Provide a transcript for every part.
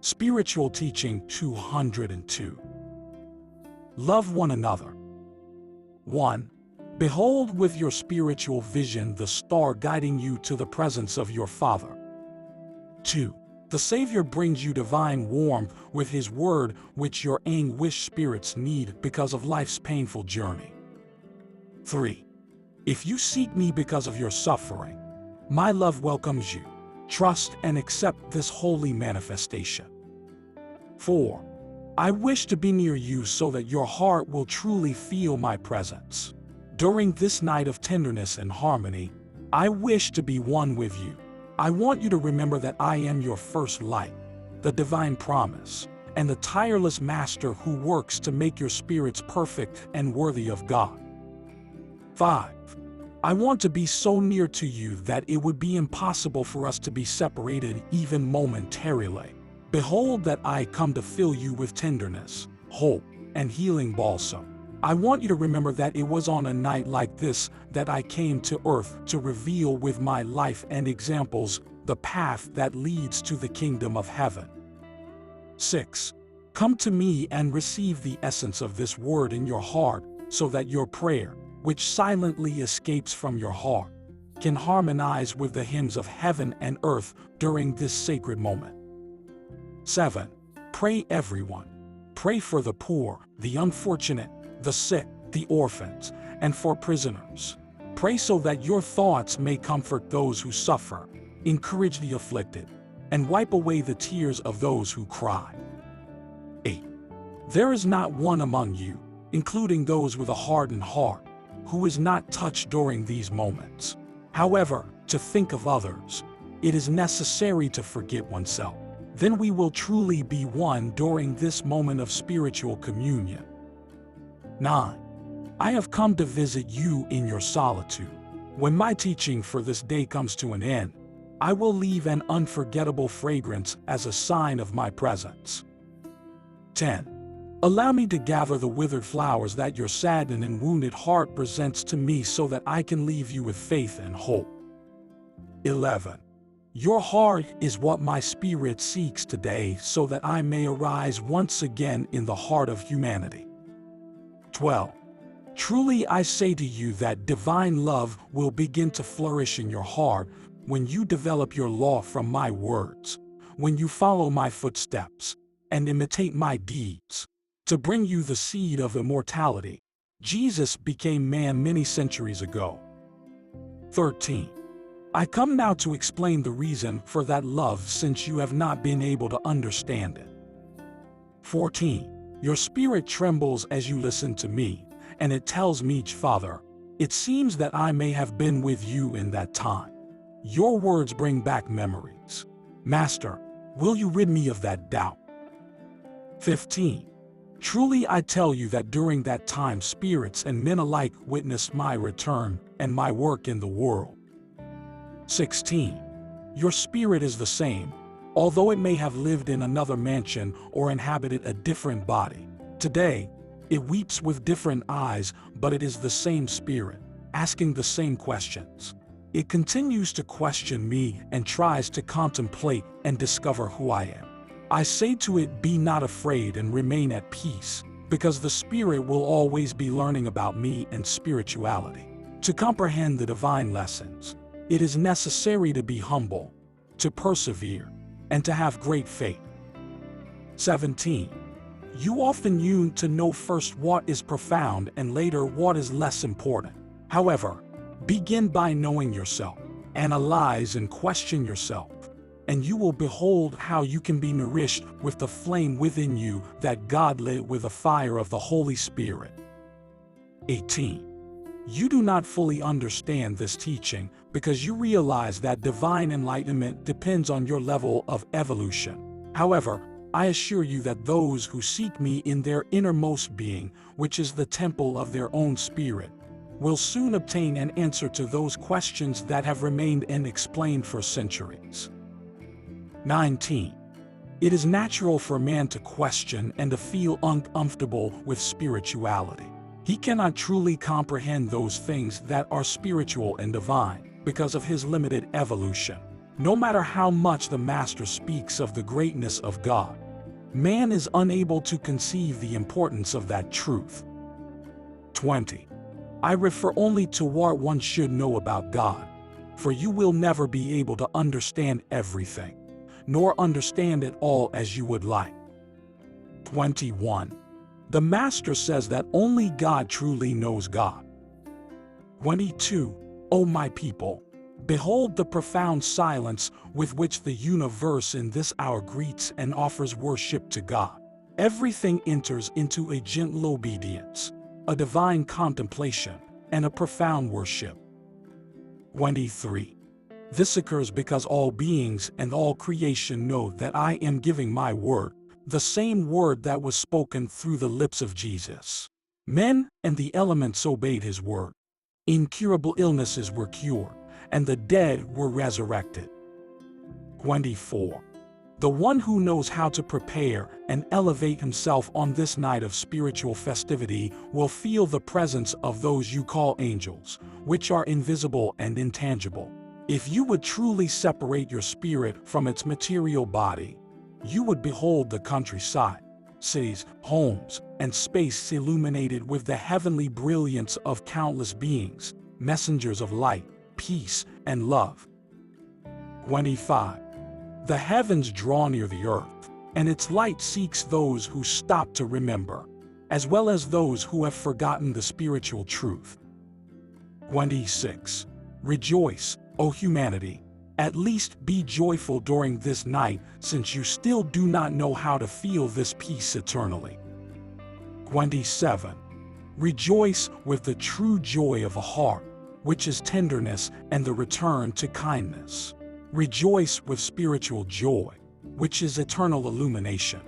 Spiritual Teaching 202. Love one another. 1. Behold with your spiritual vision the star guiding you to the presence of your Father. 2. The Savior brings you divine warmth with His Word, which your anguished spirits need because of life's painful journey. 3. If you seek me because of your suffering, my love welcomes you. Trust and accept this holy manifestation. 4. I wish to be near you so that your heart will truly feel my presence. During this night of tenderness and harmony, I wish to be one with you. I want you to remember that I am your first light, the divine promise, and the tireless master who works to make your spirits perfect and worthy of God. 5. I want to be so near to you that it would be impossible for us to be separated even momentarily. Behold that I come to fill you with tenderness, hope, and healing balsam. I want you to remember that it was on a night like this that I came to earth to reveal with my life and examples the path that leads to the kingdom of heaven. 6. Come to me and receive the essence of this word in your heart so that your prayer, which silently escapes from your heart, can harmonize with the hymns of heaven and earth during this sacred moment. 7. Pray everyone. Pray for the poor, the unfortunate, the sick, the orphans, and for prisoners. Pray so that your thoughts may comfort those who suffer, encourage the afflicted, and wipe away the tears of those who cry. 8. There is not one among you, including those with a hardened heart, who is not touched during these moments. However, to think of others, it is necessary to forget oneself. Then we will truly be one during this moment of spiritual communion. 9. I have come to visit you in your solitude. When my teaching for this day comes to an end, I will leave an unforgettable fragrance as a sign of my presence. 10. Allow me to gather the withered flowers that your saddened and wounded heart presents to me so that I can leave you with faith and hope. 11. Your heart is what my spirit seeks today so that I may arise once again in the heart of humanity. 12. Truly I say to you that divine love will begin to flourish in your heart when you develop your law from my words, when you follow my footsteps and imitate my deeds. To bring you the seed of immortality, Jesus became man many centuries ago. 13. I come now to explain the reason for that love since you have not been able to understand it. 14. Your spirit trembles as you listen to me, and it tells me, Father, it seems that I may have been with you in that time. Your words bring back memories. Master, will you rid me of that doubt? 15. Truly I tell you that during that time spirits and men alike witnessed my return and my work in the world. 16. Your spirit is the same, although it may have lived in another mansion or inhabited a different body. Today, it weeps with different eyes, but it is the same spirit, asking the same questions. It continues to question me and tries to contemplate and discover who I am. I say to it, be not afraid and remain at peace, because the Spirit will always be learning about me and spirituality. To comprehend the divine lessons, it is necessary to be humble, to persevere, and to have great faith. 17. You often yearn to know first what is profound and later what is less important. However, begin by knowing yourself, analyze and question yourself, and you will behold how you can be nourished with the flame within you that God lit with the fire of the Holy Spirit. 18. You do not fully understand this teaching because you realize that divine enlightenment depends on your level of evolution. However, I assure you that those who seek me in their innermost being, which is the temple of their own spirit, will soon obtain an answer to those questions that have remained unexplained for centuries. 19. It is natural for man to question and to feel uncomfortable with spirituality. He cannot truly comprehend those things that are spiritual and divine because of his limited evolution. No matter how much the Master speaks of the greatness of God, man is unable to conceive the importance of that truth. 20. I refer only to what one should know about God, for you will never be able to understand everything, nor understand it all as you would like. 21. The Master says that only God truly knows God. 22. O my people, behold the profound silence with which the universe in this hour greets and offers worship to God. Everything enters into a gentle obedience, a divine contemplation, and a profound worship. 23. This occurs because all beings and all creation know that I am giving my word, the same word that was spoken through the lips of Jesus. Men and the elements obeyed his word. Incurable illnesses were cured, and the dead were resurrected. 24. The one who knows how to prepare and elevate himself on this night of spiritual festivity will feel the presence of those you call angels, which are invisible and intangible. If you would truly separate your spirit from its material body, you would behold the countryside, cities, homes, and space illuminated with the heavenly brilliance of countless beings, messengers of light, peace, and love. 25. The heavens draw near the earth, and its light seeks those who stop to remember, as well as those who have forgotten the spiritual truth. 26. Rejoice, O humanity. At least be joyful during this night, since you still do not know how to feel this peace eternally. 27. Rejoice with the true joy of a heart, which is tenderness and the return to kindness. Rejoice with spiritual joy, which is eternal illumination.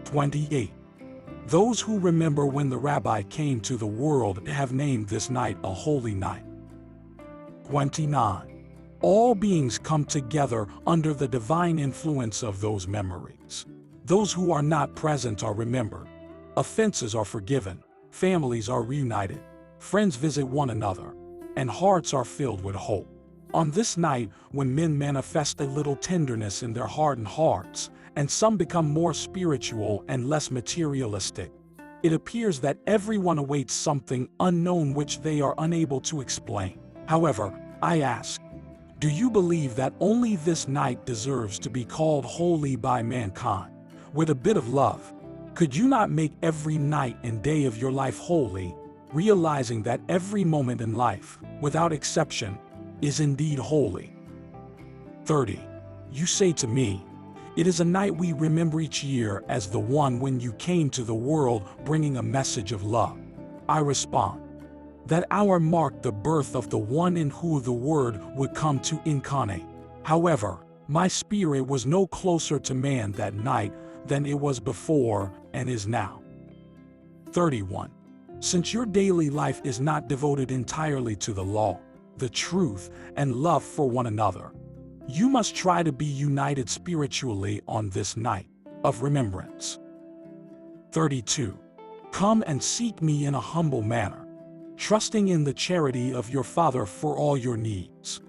28. Those who remember when the Rabbi came to the world have named this night a holy night. 29. All beings come together under the divine influence of those memories. Those who are not present are remembered. Offenses are forgiven. Families are reunited. Friends visit one another. And hearts are filled with hope. On this night, when men manifest a little tenderness in their hardened hearts, and some become more spiritual and less materialistic, it appears that everyone awaits something unknown which they are unable to explain. However, I ask, do you believe that only this night deserves to be called holy by mankind? With a bit of love, could you not make every night and day of your life holy, realizing that every moment in life, without exception, is indeed holy? 30. You say to me, it is a night we remember each year as the one when you came to the world bringing a message of love. I respond, that hour marked the birth of the one in whom the Word would come to incarnate. However, my spirit was no closer to man that night than it was before and is now. 31. Since your daily life is not devoted entirely to the law, the truth, and love for one another, you must try to be united spiritually on this night of remembrance. 32. Come and seek me in a humble manner, trusting in the charity of your Father for all your needs.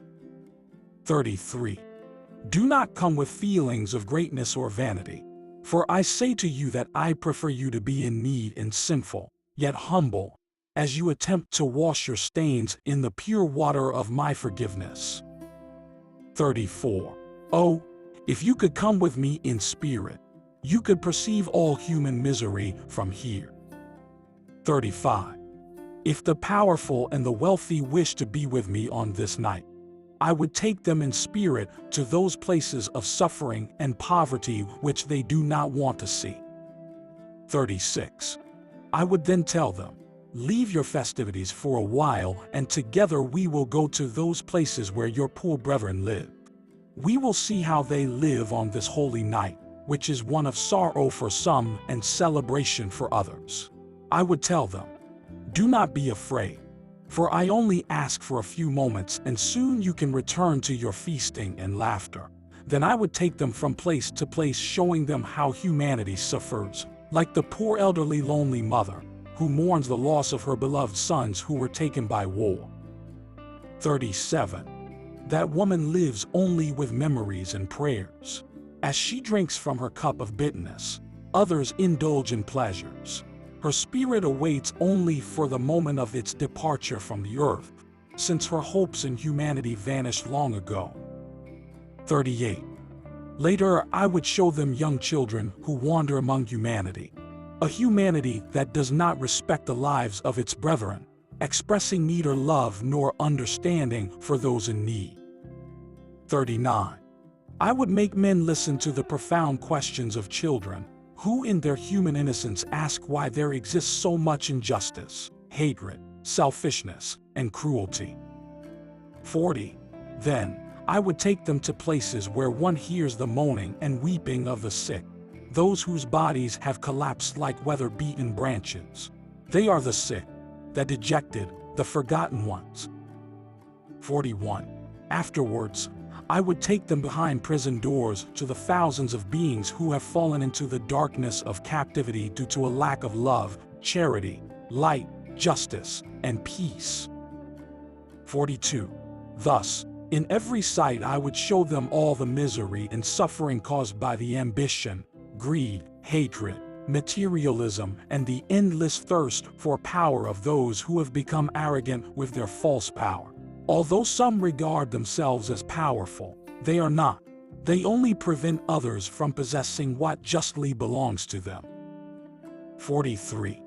33. Do not come with feelings of greatness or vanity, for I say to you that I prefer you to be in need and sinful, yet humble, as you attempt to wash your stains in the pure water of my forgiveness. 34. Oh, if you could come with me in spirit, you could perceive all human misery from here. 35. If the powerful and the wealthy wish to be with me on this night, I would take them in spirit to those places of suffering and poverty which they do not want to see. 36. I would then tell them, leave your festivities for a while, and together we will go to those places where your poor brethren live. We will see how they live on this holy night, which is one of sorrow for some and celebration for others. I would tell them, do not be afraid, for I only ask for a few moments and soon you can return to your feasting and laughter. Then I would take them from place to place, showing them how humanity suffers, like the poor elderly lonely mother who mourns the loss of her beloved sons who were taken by war. 37. That woman lives only with memories and prayers. As she drinks from her cup of bitterness, others indulge in pleasures. Her spirit awaits only for the moment of its departure from the earth, since her hopes in humanity vanished long ago. 38. Later I would show them young children who wander among humanity, a humanity that does not respect the lives of its brethren, expressing neither love nor understanding for those in need. 39. I would make men listen to the profound questions of children, who in their human innocence ask why there exists so much injustice, hatred, selfishness, and cruelty. 40. Then, I would take them to places where one hears the moaning and weeping of the sick, those whose bodies have collapsed like weather-beaten branches. They are the sick, the dejected, the forgotten ones. 41. Afterwards, I would take them behind prison doors to the thousands of beings who have fallen into the darkness of captivity due to a lack of love, charity, light, justice, and peace. 42. Thus, in every sight I would show them all the misery and suffering caused by the ambition, greed, hatred, materialism, and the endless thirst for power of those who have become arrogant with their false power. Although some regard themselves as powerful, they are not. They only prevent others from possessing what justly belongs to them. 43.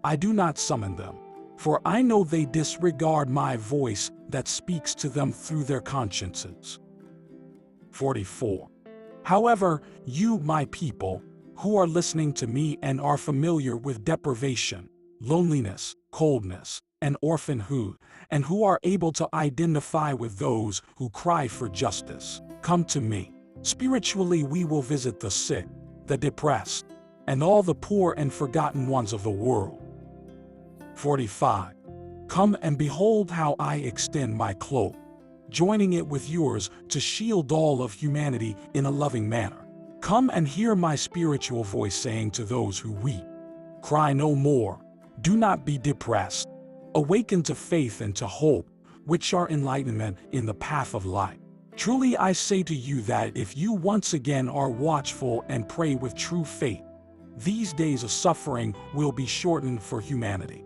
I do not summon them, for I know they disregard my voice that speaks to them through their consciences. 44. However, you, my people, who are listening to me and are familiar with deprivation, loneliness, coldness, and orphanhood, and who are able to identify with those who cry for justice, come to me. Spiritually, we will visit the sick, the depressed, and all the poor and forgotten ones of the world. 45. Come and behold how I extend my cloak, joining it with yours to shield all of humanity in a loving manner. Come and hear my spiritual voice saying to those who weep, cry no more, do not be depressed. Awaken to faith and to hope, which are enlightenment in the path of light. Truly I say to you that if you once again are watchful and pray with true faith, these days of suffering will be shortened for humanity.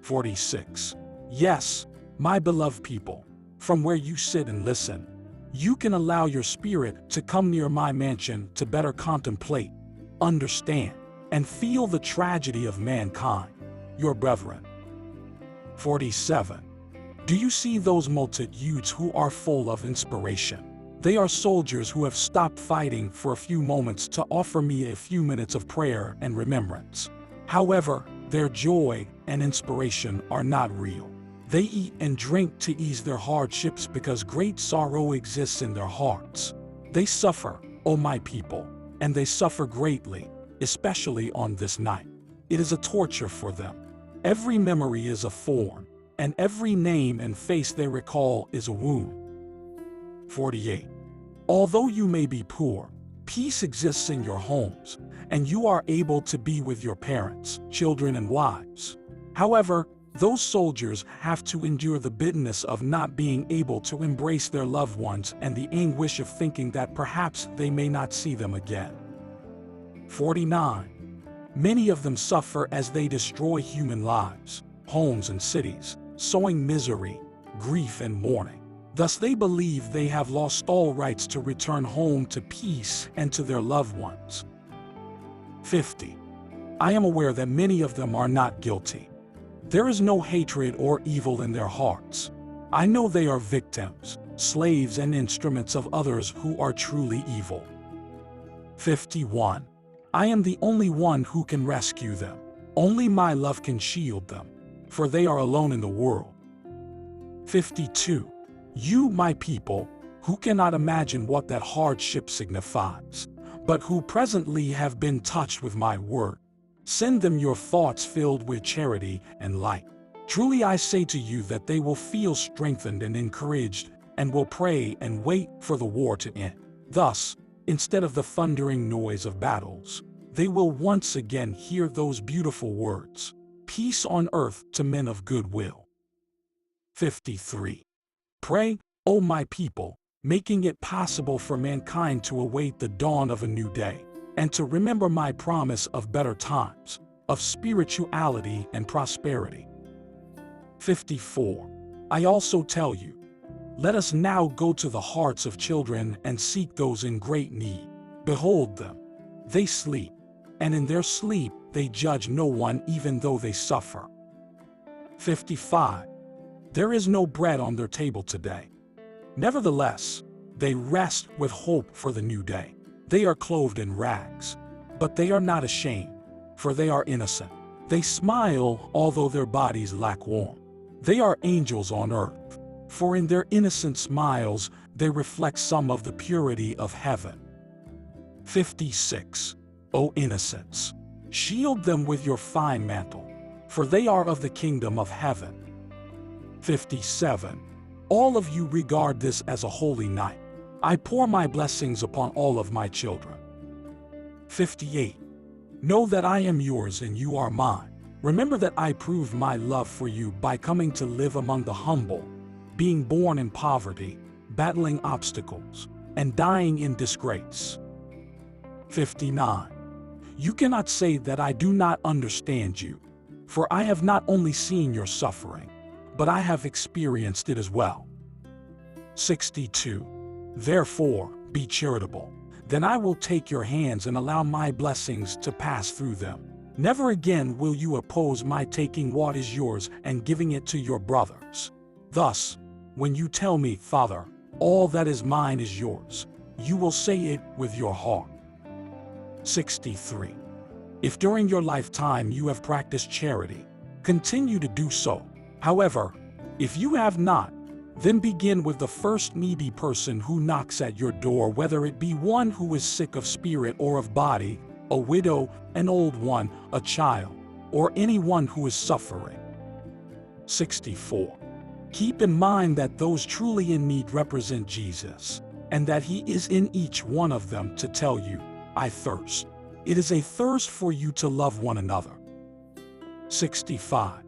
46. Yes, my beloved people, from where you sit and listen, you can allow your spirit to come near my mansion to better contemplate, understand, and feel the tragedy of mankind, your brethren. 47. Do you see those multitudes who are full of inspiration? They are soldiers who have stopped fighting for a few moments to offer me a few minutes of prayer and remembrance. However, their joy and inspiration are not real. They eat and drink to ease their hardships because great sorrow exists in their hearts. They suffer, O my people, and they suffer greatly, especially on this night. It is a torture for them. Every memory is a thorn, and every name and face they recall is a wound. 48. Although you may be poor, peace exists in your homes, and you are able to be with your parents, children, and wives. However, those soldiers have to endure the bitterness of not being able to embrace their loved ones and the anguish of thinking that perhaps they may not see them again. 49. Many of them suffer as they destroy human lives, homes, and cities, sowing misery, grief, and mourning. Thus they believe they have lost all rights to return home to peace and to their loved ones. 50. I am aware that many of them are not guilty. There is no hatred or evil in their hearts. I know they are victims, slaves, and instruments of others who are truly evil. 51. I am the only one who can rescue them. Only my love can shield them, for they are alone in the world. 52. You, my people, who cannot imagine what that hardship signifies, but who presently have been touched with my word, send them your thoughts filled with charity and light. Truly I say to you that they will feel strengthened and encouraged, and will pray and wait for the war to end. Thus, instead of the thundering noise of battles, they will once again hear those beautiful words, peace on earth to men of good will. 53. Pray, O my people, making it possible for mankind to await the dawn of a new day, and to remember my promise of better times, of spirituality and prosperity. 54. I also tell you, let us now go to the hearts of children and seek those in great need. Behold them, they sleep, and in their sleep they judge no one even though they suffer. 55. There is no bread on their table today. Nevertheless, they rest with hope for the new day. They are clothed in rags, but they are not ashamed, for they are innocent. They smile although their bodies lack warmth. They are angels on earth, for in their innocent smiles they reflect some of the purity of heaven. 56. O innocents, shield them with your fine mantle, for they are of the kingdom of heaven. 57. All of you regard this as a holy night. I pour my blessings upon all of my children. 58. Know that I am yours and you are mine. Remember that I proved my love for you by coming to live among the humble, being born in poverty, battling obstacles, and dying in disgrace. 59. You cannot say that I do not understand you, for I have not only seen your suffering, but I have experienced it as well. 62. Therefore, be charitable. Then I will take your hands and allow my blessings to pass through them. Never again will you oppose my taking what is yours and giving it to your brothers. Thus, when you tell me, Father, all that is mine is yours, you will say it with your heart. 63. If during your lifetime you have practiced charity, continue to do so. However, if you have not, then begin with the first needy person who knocks at your door, whether it be one who is sick of spirit or of body, a widow, an old one, a child, or anyone who is suffering. 64. Keep in mind that those truly in need represent Jesus, and that He is in each one of them to tell you, I thirst. It is a thirst for you to love one another. 65.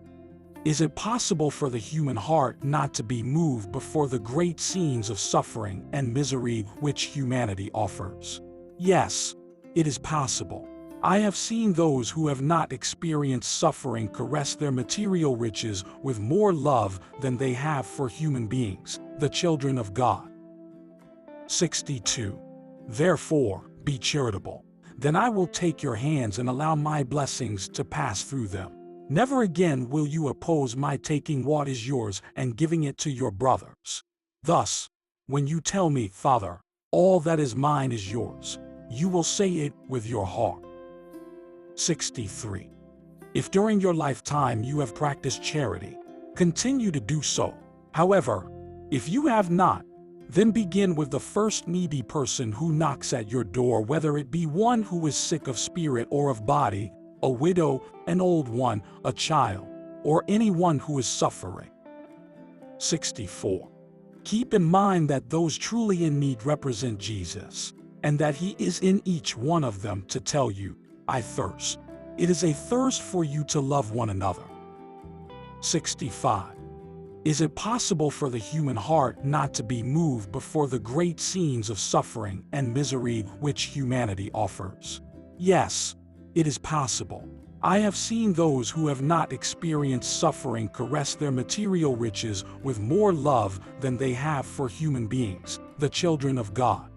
Is it possible for the human heart not to be moved before the great scenes of suffering and misery which humanity offers? Yes, it is possible. I have seen those who have not experienced suffering caress their material riches with more love than they have for human beings, the children of God. 62. Therefore, be charitable. Then I will take your hands and allow my blessings to pass through them. Never again will you oppose my taking what is yours and giving it to your brothers. Thus, when you tell me, Father, all that is mine is yours, you will say it with your heart. 63. If during your lifetime you have practiced charity, continue to do so. However, if you have not, then begin with the first needy person who knocks at your door, whether it be one who is sick of spirit or of body, a widow, an old one, a child, or anyone who is suffering. 64. Keep in mind that those truly in need represent Jesus, and that He is in each one of them to tell you, I thirst. It is a thirst for you to love one another. 65. Is it possible for the human heart not to be moved before the great scenes of suffering and misery which humanity offers? Yes, it is possible. I have seen those who have not experienced suffering caress their material riches with more love than they have for human beings, the children of God.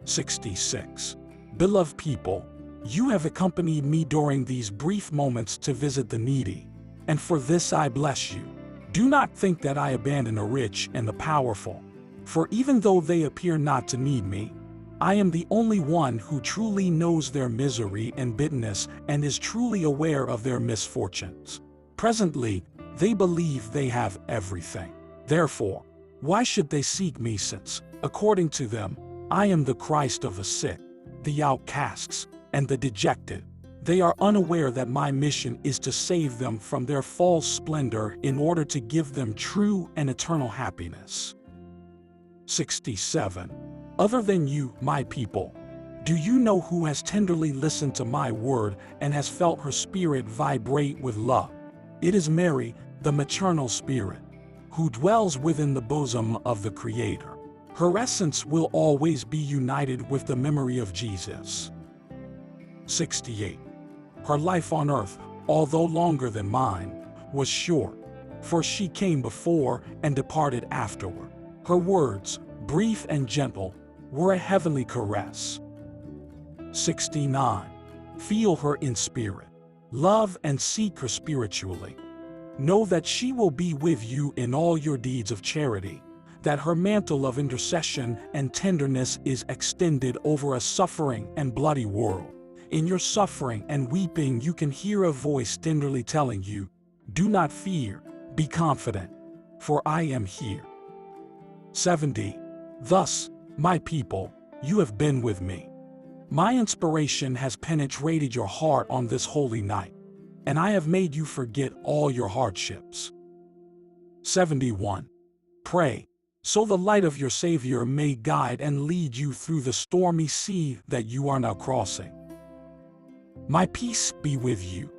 66. Beloved people, you have accompanied me during these brief moments to visit the needy, and for this I bless you. Do not think that I abandon the rich and the powerful, for even though they appear not to need me, I am the only one who truly knows their misery and bitterness and is truly aware of their misfortunes. Presently, they believe they have everything. Therefore, why should they seek me, since, according to them, I am the Christ of the sick, the outcasts, and the dejected? They are unaware that my mission is to save them from their false splendor in order to give them true and eternal happiness. 67. Other than you, my people, do you know who has tenderly listened to my word and has felt her spirit vibrate with love? It is Mary, the maternal spirit, who dwells within the bosom of the Creator. Her essence will always be united with the memory of Jesus. 68. Her life on earth, although longer than mine, was short, for she came before and departed afterward. Her words, brief and gentle, were a heavenly caress. 69. Feel her in spirit. Love and seek her spiritually. Know that she will be with you in all your deeds of charity, that her mantle of intercession and tenderness is extended over a suffering and bloody world. In your suffering and weeping you can hear a voice tenderly telling you, "Do not fear, be confident, for I am here." 70. Thus, my people, you have been with me. My inspiration has penetrated your heart on this holy night, and I have made you forget all your hardships. 71. Pray, so the light of your Savior may guide and lead you through the stormy sea that you are now crossing. My peace be with you.